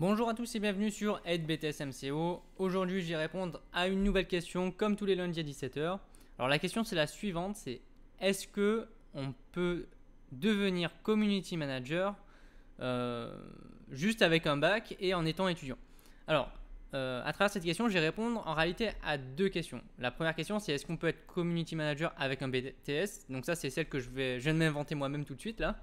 Bonjour à tous et bienvenue sur Aide BTS MCO. Aujourd'hui, je vais répondre à une nouvelle question comme tous les lundis à 17h. Alors la question c'est la suivante, c'est est-ce que on peut devenir community manager juste avec un bac et en étant étudiant? Alors, à travers cette question, je vais répondre en réalité à deux questions. La première question, c'est est-ce qu'on peut être community manager avec un BTS? Donc ça, c'est celle que je viens de m'inventer moi-même tout de suite là.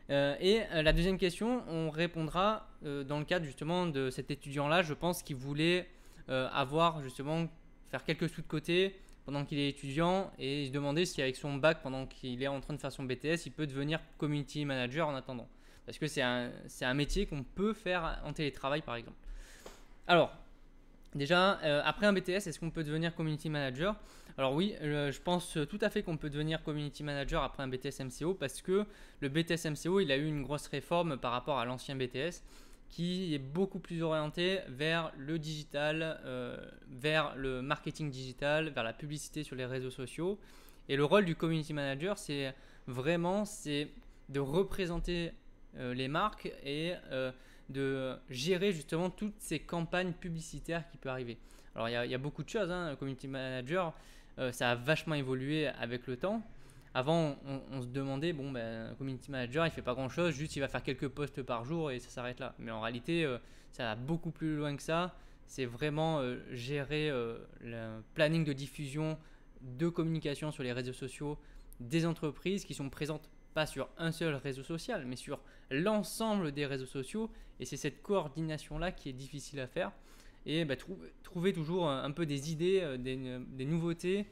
La deuxième question, on répondra dans le cadre justement de cet étudiant-là, je pense qu'il voulait avoir justement faire quelques sous de côté pendant qu'il est étudiant et il se demandait si avec son bac pendant qu'il est en train de faire son BTS, il peut devenir community manager en attendant. Parce que c'est un métier qu'on peut faire en télétravail par exemple. Alors, déjà, après un BTS, est-ce qu'on peut devenir community manager? Alors oui, je pense tout à fait qu'on peut devenir community manager après un BTS MCO parce que le BTS MCO, il a eu une grosse réforme par rapport à l'ancien BTS qui est beaucoup plus orienté vers le digital, vers le marketing digital, vers la publicité sur les réseaux sociaux. Et le rôle du community manager, c'est de représenter les marques et de gérer justement toutes ces campagnes publicitaires qui peuvent arriver. Alors il y a beaucoup de choses, hein, community manager, ça a vachement évolué avec le temps. Avant, on se demandait, bon, ben, community manager, il fait pas grand chose, juste il va faire quelques posts par jour et ça s'arrête là. Mais en réalité, ça va beaucoup plus loin que ça. C'est vraiment gérer le planning de diffusion de communication sur les réseaux sociaux des entreprises qui sont présentes pas sur un seul réseau social, mais sur l'ensemble des réseaux sociaux. Et c'est cette coordination-là qui est difficile à faire. Et bah, trouver toujours un peu des idées, des nouveautés,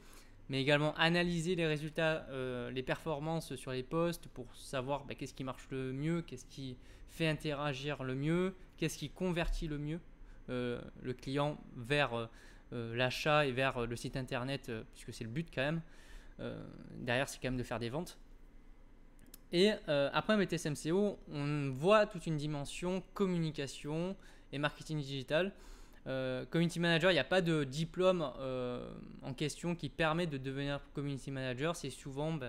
mais également analyser les résultats, les performances sur les posts pour savoir bah, qu'est-ce qui marche le mieux, qu'est-ce qui fait interagir le mieux, qu'est-ce qui convertit le mieux le client vers l'achat et vers le site internet, puisque c'est le but quand même. Derrière, c'est quand même de faire des ventes. Et après un BTS MCO, on voit toute une dimension communication et marketing digital. Community manager, il n'y a pas de diplôme en question qui permet de devenir community manager. C'est souvent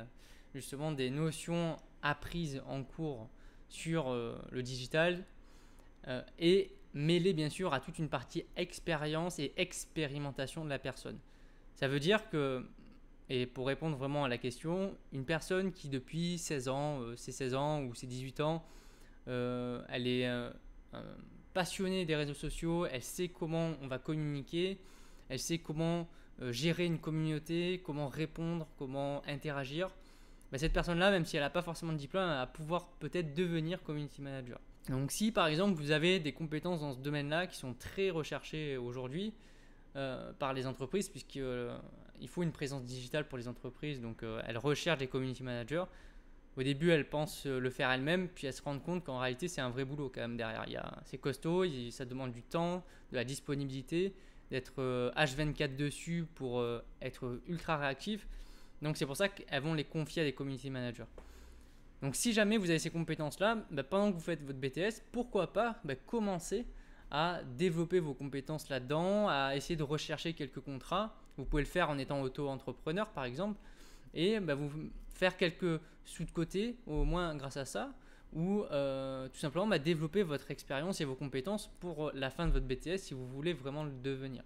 justement des notions apprises en cours sur le digital et mêlées bien sûr à toute une partie expérience et expérimentation de la personne. Ça veut dire que, et pour répondre vraiment à la question, une personne qui depuis 16 ans, ses 16 ans ou ses 18 ans, elle est passionnée des réseaux sociaux, elle sait comment on va communiquer, elle sait comment gérer une communauté, comment répondre, comment interagir. Bah, cette personne-là, même si elle n'a pas forcément de diplôme, elle va pouvoir peut-être devenir community manager. Donc si par exemple vous avez des compétences dans ce domaine-là qui sont très recherchées aujourd'hui par les entreprises, puisqu'il faut une présence digitale pour les entreprises, donc elles recherchent des community managers. Au début, elles pensent le faire elles-mêmes, puis elles se rendent compte qu'en réalité, c'est un vrai boulot quand même derrière. C'est costaud, ça demande du temps, de la disponibilité, d'être H24 dessus pour être ultra réactif. Donc c'est pour ça qu'elles vont les confier à des community managers. Donc si jamais vous avez ces compétences-là, pendant que vous faites votre BTS, pourquoi pas commencer à développer vos compétences là-dedans, à essayer de rechercher quelques contrats. Vous pouvez le faire en étant auto-entrepreneur par exemple, et vous faire quelques sous de côté, au moins grâce à ça, ou tout simplement développer votre expérience et vos compétences pour la fin de votre BTS si vous voulez vraiment le devenir.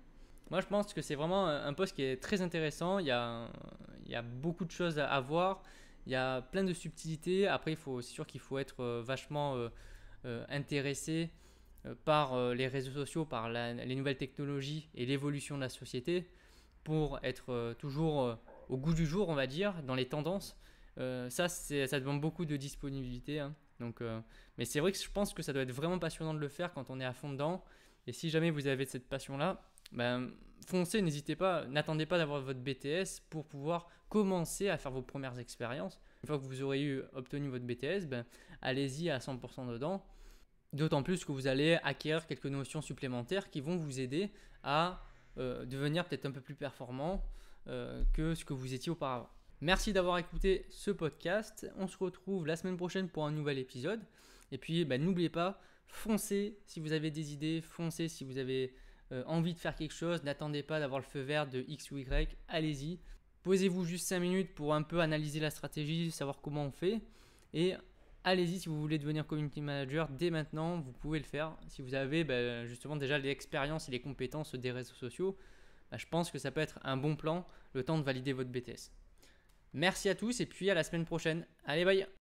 Moi je pense que c'est vraiment un poste qui est très intéressant, il y a beaucoup de choses à voir, il y a plein de subtilités. Après c'est sûr qu'il faut être vachement intéressé par les réseaux sociaux, par les nouvelles technologies et l'évolution de la société pour être toujours au goût du jour, on va dire, dans les tendances. Ça demande beaucoup de disponibilité, hein. Donc, mais c'est vrai que je pense que ça doit être vraiment passionnant de le faire quand on est à fond dedans. Et si jamais vous avez cette passion-là, foncez, n'hésitez pas, n'attendez pas d'avoir votre BTS pour pouvoir commencer à faire vos premières expériences. Une fois que vous aurez obtenu votre BTS, allez-y à 100% dedans. D'autant plus que vous allez acquérir quelques notions supplémentaires qui vont vous aider à devenir peut-être un peu plus performant que ce que vous étiez auparavant. Merci d'avoir écouté ce podcast. On se retrouve la semaine prochaine pour un nouvel épisode. Et puis n'oubliez pas, foncez si vous avez des idées, foncez si vous avez envie de faire quelque chose. N'attendez pas d'avoir le feu vert de X ou Y, allez-y. Posez-vous juste 5 minutes pour un peu analyser la stratégie, savoir comment on fait. Et allez-y si vous voulez devenir community manager dès maintenant, vous pouvez le faire. Si vous avez justement déjà l'expérience et les compétences des réseaux sociaux, je pense que ça peut être un bon plan le temps de valider votre BTS. Merci à tous et puis à la semaine prochaine. Allez, bye!